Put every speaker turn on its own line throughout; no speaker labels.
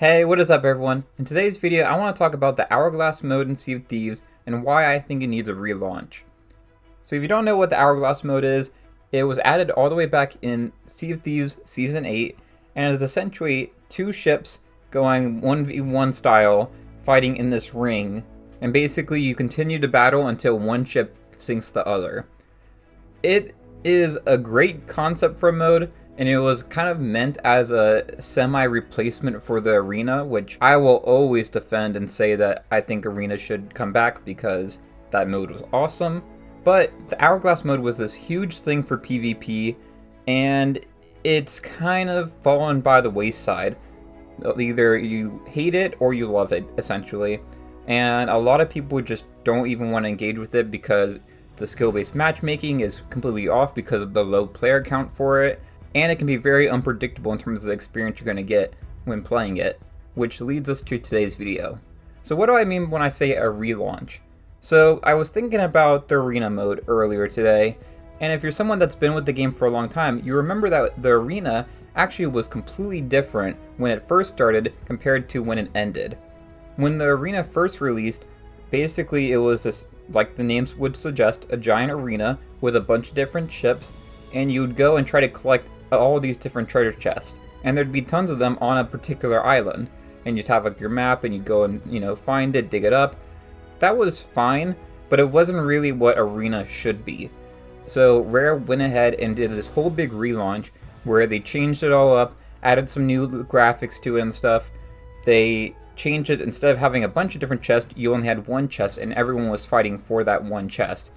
Hey, what is up everyone? In today's video, I want to talk about the Hourglass mode in Sea of Thieves and why I think it needs a relaunch. So if you don't know what the Hourglass mode is, it was added all the way back in Sea of Thieves Season 8, and is essentially two ships going 1v1 style, fighting in this ring, and basically you continue to battle until one ship sinks the other. It is a great concept for a mode, and it was kind of meant as a semi-replacement for the arena, which I will always defend and say that I think arena should come back because that mode was awesome. But the Hourglass mode was this huge thing for PvP, and it's kind of fallen by the wayside. Either you hate it or you love it, essentially. And a lot of people just don't even want to engage with it because the skill-based matchmaking is completely off because of the low player count for it. And it can be very unpredictable in terms of the experience you're going to get when playing it, which leads us to today's video. So what do I mean when I say a relaunch? So I was thinking about the arena mode earlier today, and if you're someone that's been with the game for a long time, you remember that the arena actually was completely different when it first started compared to when it ended. When the arena first released, basically it was this, like the names would suggest, a giant arena with a bunch of different ships, and you'd go and try to collect all these different treasure chests, and there'd be tons of them on a particular island, and you'd have like your map and you'd go and find it, dig it up. That was fine, but it wasn't really what arena should be. So Rare went ahead and did this whole big relaunch where they changed it all up, added some new graphics to it and stuff. They changed it, instead of having a bunch of different chests, you only had one chest and everyone was fighting for that one chest.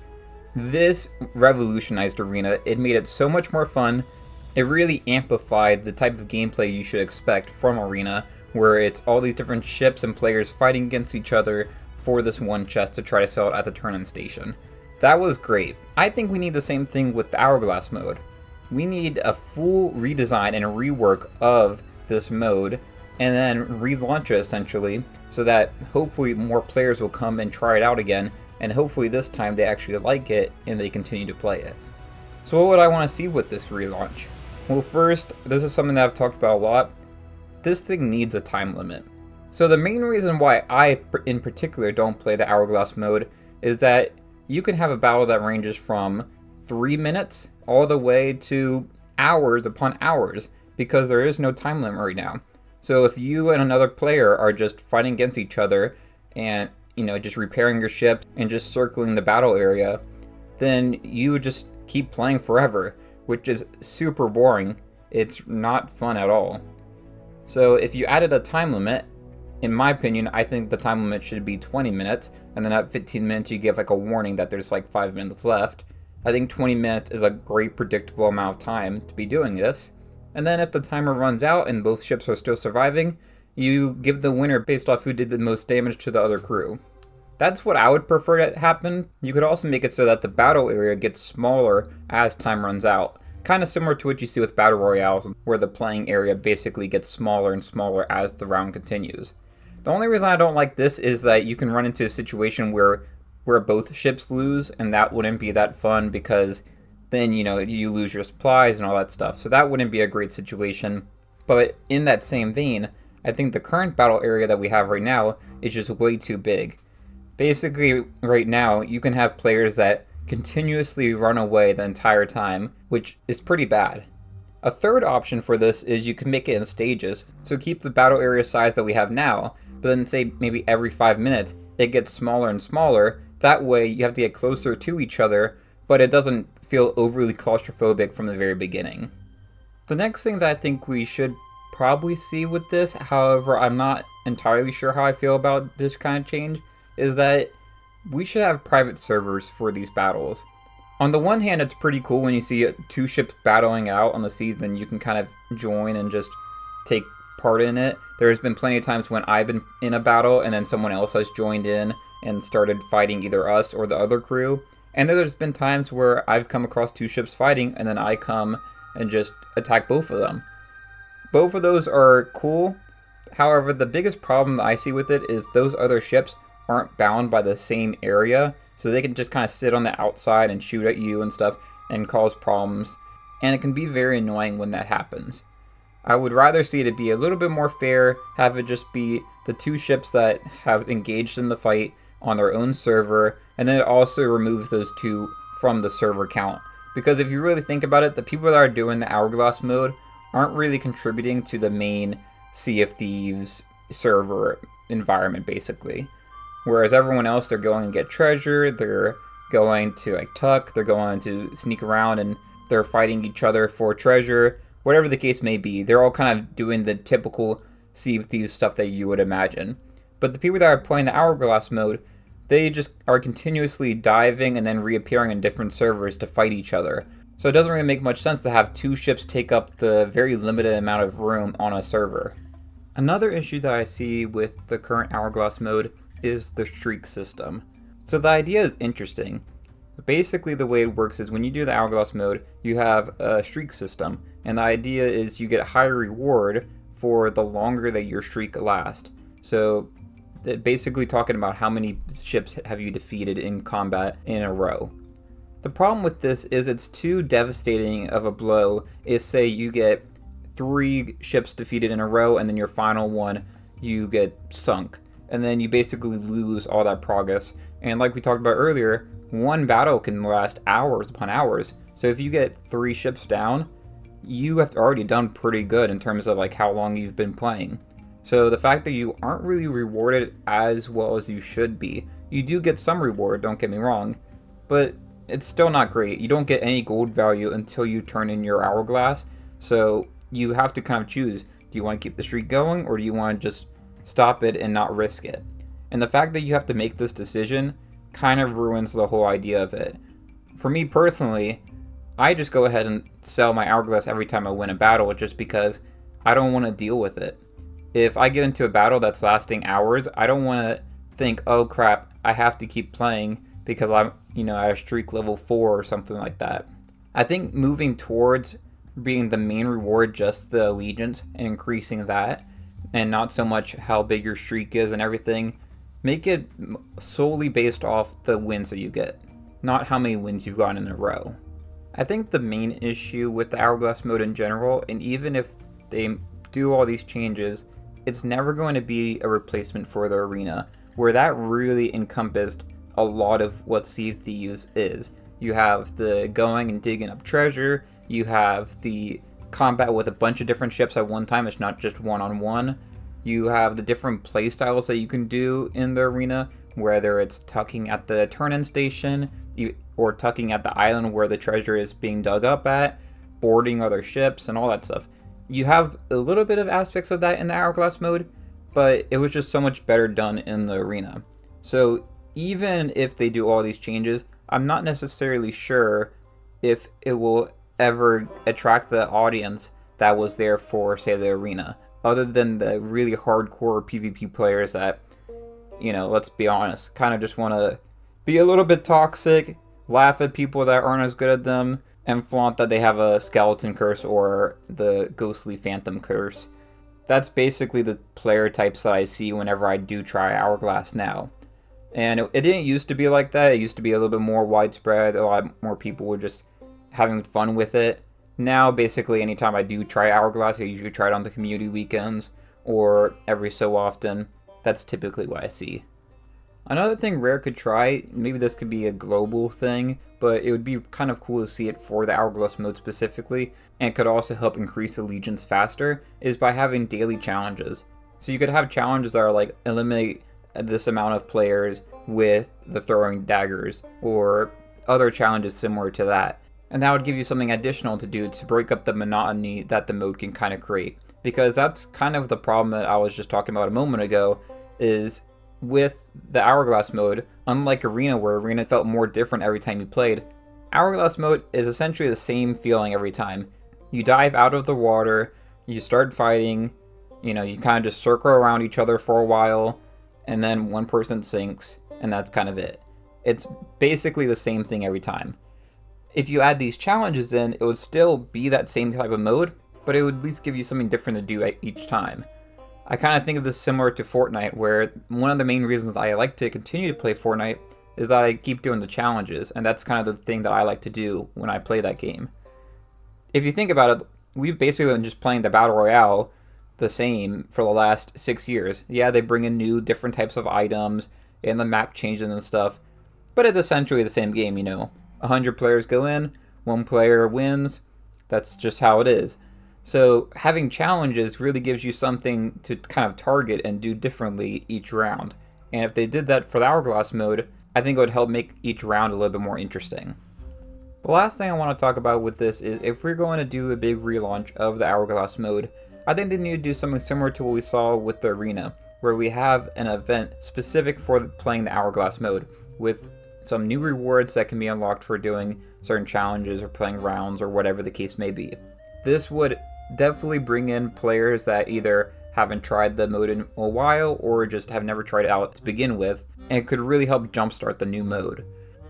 This revolutionized arena. It made it so much more fun. It really amplified the type of gameplay you should expect from arena, where it's all these different ships and players fighting against each other for this one chest to try to sell it at the turn-in station. That was great. I think we need the same thing with the Hourglass mode. We need a full redesign and rework of this mode, and then relaunch it essentially, so that hopefully more players will come and try it out again, and hopefully this time they actually like it and they continue to play it. So what would I want to see with this relaunch? Well, first, this is something that I've talked about a lot. This thing needs a time limit. So the main reason why I, in particular, don't play the Hourglass mode is that you can have a battle that ranges from 3 minutes all the way to hours upon hours, because there is no time limit right now. So if you and another player are just fighting against each other and just repairing your ship and just circling the battle area, then you would just keep playing forever, which is super boring. It's not fun at all. So if you added a time limit, in my opinion, I think the time limit should be 20 minutes, and then at 15 minutes you give like a warning that there's like 5 minutes left. I think 20 minutes is a great predictable amount of time to be doing this. And then if the timer runs out and both ships are still surviving, you give the winner based off who did the most damage to the other crew. That's what I would prefer to happen. You could also make it so that the battle area gets smaller as time runs out. Kind of similar to what you see with Battle Royales, where the playing area basically gets smaller and smaller as the round continues. The only reason I don't like this is that you can run into a situation where both ships lose, and that wouldn't be that fun because then, you lose your supplies and all that stuff. So that wouldn't be a great situation. But in that same vein, I think the current battle area that we have right now is just way too big. Basically, right now, you can have players that continuously run away the entire time, which is pretty bad. A third option for this is you can make it in stages, so keep the battle area size that we have now, but then say maybe every 5 minutes, it gets smaller and smaller. That way, you have to get closer to each other, but it doesn't feel overly claustrophobic from the very beginning. The next thing that I think we should probably see with this, however, I'm not entirely sure how I feel about this kind of change, is that we should have private servers for these battles. On the one hand, it's pretty cool when you see two ships battling out on the seas, then you can kind of join and just take part in it. There's been plenty of times when I've been in a battle and then someone else has joined in and started fighting either us or the other crew. And then there's been times where I've come across two ships fighting and then I come and just attack both of them. Both of those are cool. However, the biggest problem that I see with it is those other ships aren't bound by the same area, so they can just kind of sit on the outside and shoot at you and stuff and cause problems, and it can be very annoying when that happens. I would rather see it be a little bit more fair, have it just be the two ships that have engaged in the fight on their own server, and then it also removes those two from the server count. Because if you really think about it, the people that are doing the Hourglass mode aren't really contributing to the main Sea of Thieves server environment, basically. Whereas everyone else, they're going to get treasure, they're going to like tuck, they're going to sneak around, and they're fighting each other for treasure. Whatever the case may be, they're all kind of doing the typical Sea of Thieves stuff that you would imagine. But the people that are playing the Hourglass mode, they just are continuously diving and then reappearing in different servers to fight each other. So it doesn't really make much sense to have two ships take up the very limited amount of room on a server. Another issue that I see with the current Hourglass mode is the streak system. So the idea is interesting. Basically the way it works is when you do the Hourglass mode, you have a streak system, and the idea is you get a higher reward for the longer that your streak lasts. So basically talking about how many ships have you defeated in combat in a row. The problem with this is it's too devastating of a blow if, say, you get 3 ships defeated in a row and then your final one you get sunk, and then you basically lose all that progress. And like we talked about earlier, one battle can last hours upon hours. So if you get 3 ships down, you have already done pretty good in terms of like how long you've been playing. So the fact that you aren't really rewarded as well as you should be, you do get some reward, don't get me wrong, but it's still not great. You don't get any gold value until you turn in your Hourglass. So you have to kind of choose, do you want to keep the streak going or do you want to just stop it and not risk it? And the fact that you have to make this decision kind of ruins the whole idea of it. For me personally, I just go ahead and sell my Hourglass every time I win a battle just because I don't want to deal with it. If I get into a battle that's lasting hours, I don't want to think, oh crap, I have to keep playing because I'm, at a streak level 4 or something like that. I think moving towards being the main reward just the allegiance and increasing that, and not so much how big your streak is and everything, make it solely based off the wins that you get, not how many wins you've gotten in a row. I think the main issue with the Hourglass mode in general, and even if they do all these changes, it's never going to be a replacement for the arena, where that really encompassed a lot of what Sea of Thieves is. You have the going and digging up treasure, you have the combat with a bunch of different ships at one time, it's not just one-on-one. You have the different playstyles that you can do in the arena, whether it's tucking at the turn-in station, or tucking at the island where the treasure is being dug up at, boarding other ships, and all that stuff. You have a little bit of aspects of that in the Hourglass mode, but it was just so much better done in the arena. So even if they do all these changes, I'm not necessarily sure if it will ever attract the audience that was there for, say, the arena, other than the really hardcore PvP players that, let's be honest, kind of just want to be a little bit toxic, laugh at people that aren't as good at them, and flaunt that they have a skeleton curse or the ghostly phantom curse. That's basically the player types that I see whenever I do try Hourglass now. And it didn't used to be like that. It used to be a little bit more widespread. A lot more people were just having fun with it. Now, basically, anytime I do try Hourglass, I usually try it on the community weekends or every so often. That's typically what I see. Another thing Rare could try, maybe this could be a global thing, but it would be kind of cool to see it for the Hourglass mode specifically, and could also help increase allegiance faster, is by having daily challenges. So you could have challenges that are like, eliminate this amount of players with the throwing daggers, or other challenges similar to that. And that would give you something additional to do to break up the monotony that the mode can kind of create. Because that's kind of the problem that I was just talking about a moment ago, is with the Hourglass mode, unlike Arena, where Arena felt more different every time you played, Hourglass mode is essentially the same feeling every time. You dive out of the water, you start fighting, you kind of just circle around each other for a while, and then one person sinks, and that's kind of it. It's basically the same thing every time. If you add these challenges in, it would still be that same type of mode, but it would at least give you something different to do at each time. I kind of think of this similar to Fortnite, where one of the main reasons I like to continue to play Fortnite is that I keep doing the challenges, and that's kind of the thing that I like to do when I play that game. If you think about it, we've basically been just playing the Battle Royale the same for the last 6 years. Yeah, they bring in new, different types of items, and the map changes and stuff, but it's essentially the same game, 100 players go in, one player wins, that's just how it is. So having challenges really gives you something to kind of target and do differently each round. And if they did that for the Hourglass mode, I think it would help make each round a little bit more interesting. The last thing I want to talk about with this is if we're going to do a big relaunch of the Hourglass mode, I think they need to do something similar to what we saw with the arena, where we have an event specific for playing the Hourglass mode, with some new rewards that can be unlocked for doing certain challenges or playing rounds or whatever the case may be. This would definitely bring in players that either haven't tried the mode in a while or just have never tried it out to begin with, and it could really help jumpstart the new mode.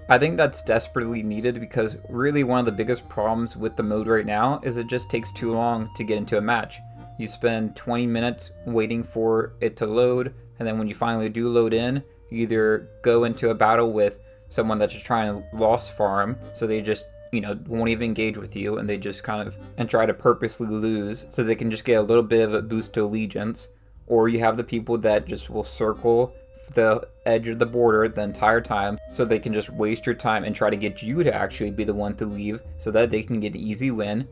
I think that's desperately needed because really one of the biggest problems with the mode right now is it just takes too long to get into a match. You spend 20 minutes waiting for it to load, and then when you finally do load in, you either go into a battle with someone that's just trying to lost farm, so they just won't even engage with you, and they just and try to purposely lose so they can just get a little bit of a boost to allegiance. Or you have the people that just will circle the edge of the border the entire time so they can just waste your time and try to get you to actually be the one to leave so that they can get an easy win.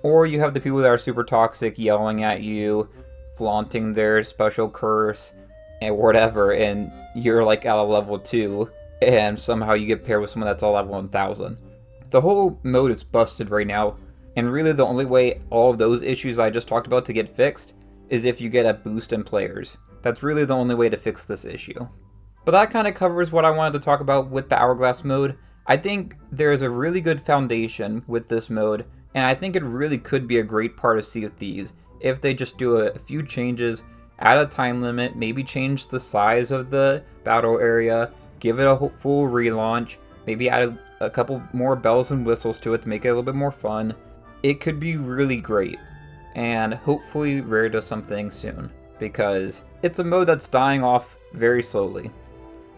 Or you have the people that are super toxic, yelling at you, flaunting their special curse and whatever, and you're like at a level 2 and somehow you get paired with someone that's a level 1000. The whole mode is busted right now, and really the only way all of those issues I just talked about to get fixed is if you get a boost in players. That's really the only way to fix this issue. But that kind of covers what I wanted to talk about with the Hourglass mode. I think there is a really good foundation with this mode, and I think it really could be a great part of Sea of Thieves if they just do a few changes, add a time limit, maybe change the size of the battle area, give it a full relaunch, maybe add a couple more bells and whistles to it to make it a little bit more fun. It could be really great, and hopefully Rare does something soon, because it's a mode that's dying off very slowly.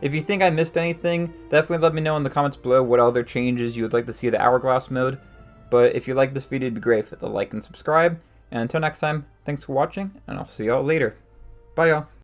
If you think I missed anything, definitely let me know in the comments below what other changes you would like to see to the Hourglass mode. But if you like this video, it'd be great if you hit the like and subscribe. And until next time, thanks for watching, and I'll see y'all later. Bye y'all.